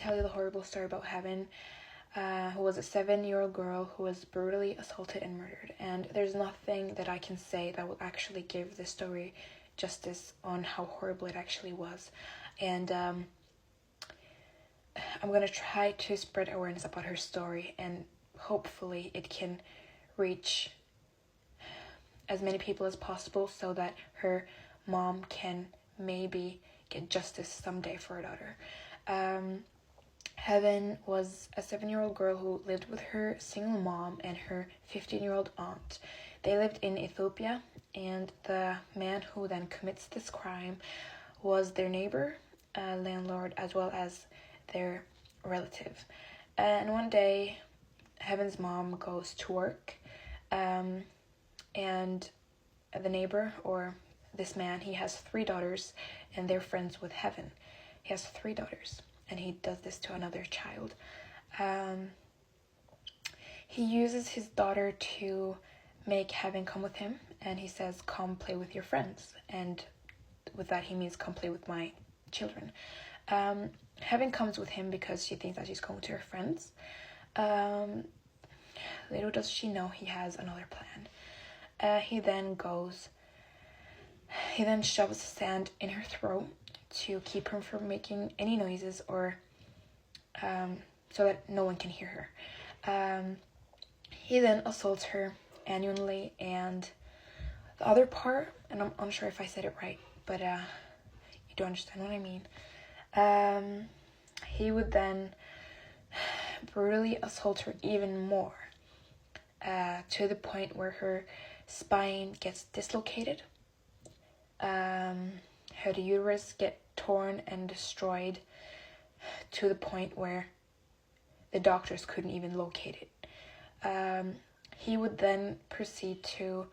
tell you the horrible story about Heaven, who was a 7-year-old girl who was brutally assaulted and murdered. And there's nothing that I can say that will actually give this story justice on how horrible it actually was. And I'm going to try to spread awareness about her story, and hopefully it can reach as many people as possible so that her mom can maybe get justice someday for her daughter. Heaven was a 7-year-old girl who lived with her single mom and her 15-year-old aunt. They lived in Ethiopia, and the man who then commits this crime was their neighbor, landlord, as well as their relative. And one day, Heaven's mom goes to work, and the neighbor, or this man, he has 3 daughters, and they're friends with Heaven. He has 3 daughters, and he does this to another child. He uses his daughter to make Heaven come with him, and he says, come play with your friends. And with that, he means come play with my children. Heaven comes with him because she thinks that she's going to her friends. Little does she know he has another plan. He then shoves sand in her throat to keep her from making any noises, or so that no one can hear her. He then assaults her annually, and the other part, and I'm unsure if I said it right, but you do understand what I mean. He would then brutally assault her even more, to the point where her spine gets dislocated, her uterus get torn and destroyed to the point where the doctors couldn't even locate it. He would then proceed to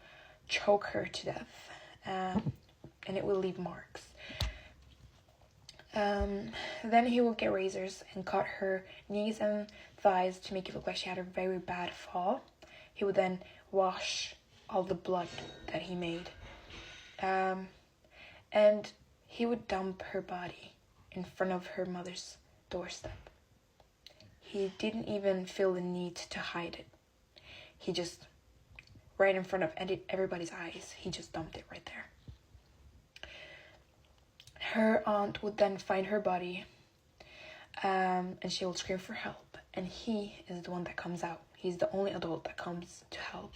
choke her to death, and it will leave marks. Then he will get razors and cut her knees and thighs to make it look like she had a very bad fall. He would then wash all the blood that he made. And he would dump her body in front of her mother's doorstep. He didn't even feel the need to hide it. He just, right in front of everybody's eyes, he just dumped it right there. Her aunt would then find her body, and she will scream for help. And he is the one that comes out. He's the only adult that comes to help.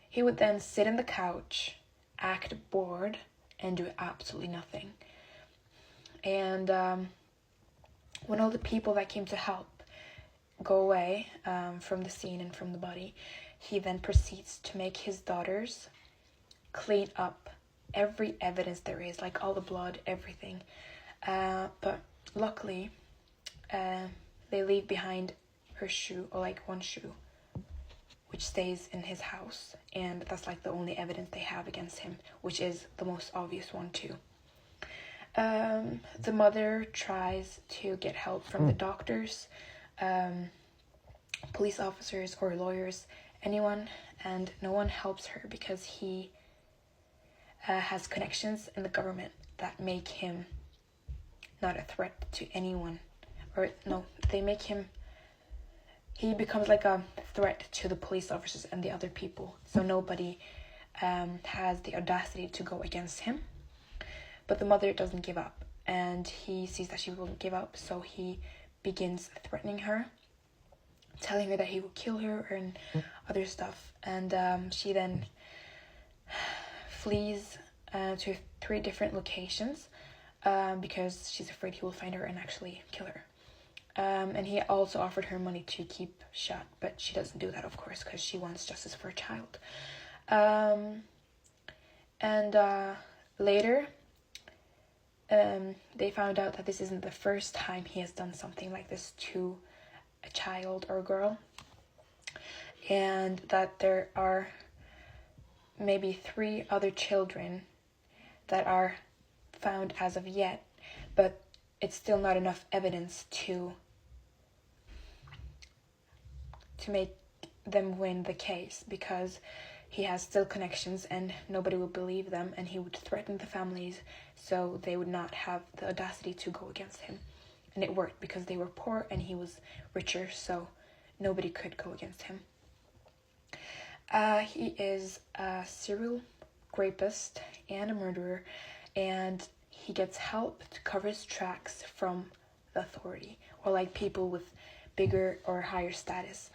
He would then sit on the couch, act bored, and do absolutely nothing. And when all the people that came to help go away from the scene and from the body, he then proceeds to make his daughters clean up every evidence there is, like all the blood, everything. But luckily, they leave behind her shoe, or like one shoe, which stays in his house, and that's like the only evidence they have against him, which is the most obvious one too. The mother tries to get help from the doctors, police officers or lawyers, anyone, and no one helps her because he has connections in the government that make him not a threat to anyone, or no, they make him, he becomes like a threat to the police officers and the other people, so nobody has the audacity to go against him. But the mother doesn't give up, and he sees that she won't give up, so he begins threatening her, telling her that he will kill her and other stuff. And she then flees to 3 different locations because she's afraid he will find her and actually kill her. And he also offered her money to keep shut, but she doesn't do that, of course, because she wants justice for her child. Later, they found out that this isn't the first time he has done something like this to a child or a girl, and that there are maybe 3 other children that are found as of yet, but it's still not enough evidence to make them win the case, because he has still connections and nobody will believe them, and he would threaten the families so they would not have the audacity to go against him. And it worked because they were poor and he was richer, so nobody could go against him. He is a serial rapist and a murderer, and he gets help to cover his tracks from the authority, or like people with bigger or higher status,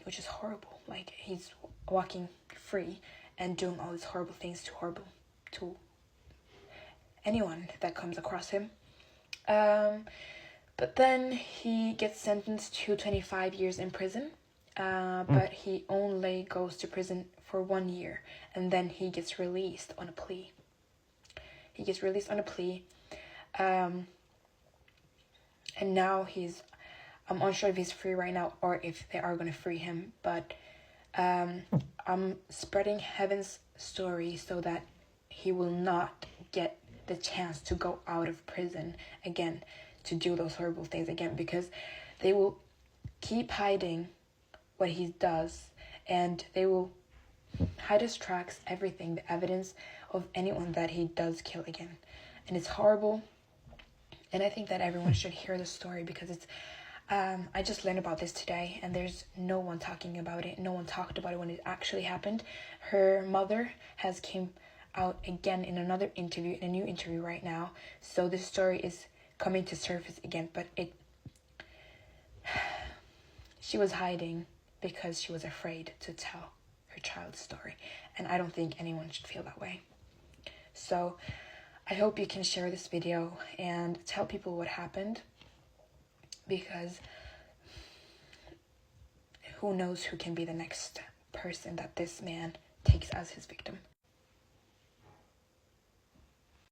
which is horrible. Like, he's walking free and doing all these horrible things to anyone that comes across him. But then he gets sentenced to 25 years in prison, but he only goes to prison for 1 year, and then he gets released on a plea. And now I'm unsure if he's free right now or if they are going to free him, but I'm spreading Heaven's story so that he will not get the chance to go out of prison again, to do those horrible things again, because they will keep hiding what he does, and they will hide his tracks, everything, the evidence of anyone that he does kill again. And it's horrible, and I think that everyone should hear the story, because it's I just learned about this today, and there's no one talking about it. No one talked about it when it actually happened. Her mother has came out again in a new interview right now, so this story is coming to surface again, but she was hiding because she was afraid to tell her child's story, and I don't think anyone should feel that way. So I hope you can share this video and tell people what happened, because who knows who can be the next person that this man takes as his victim.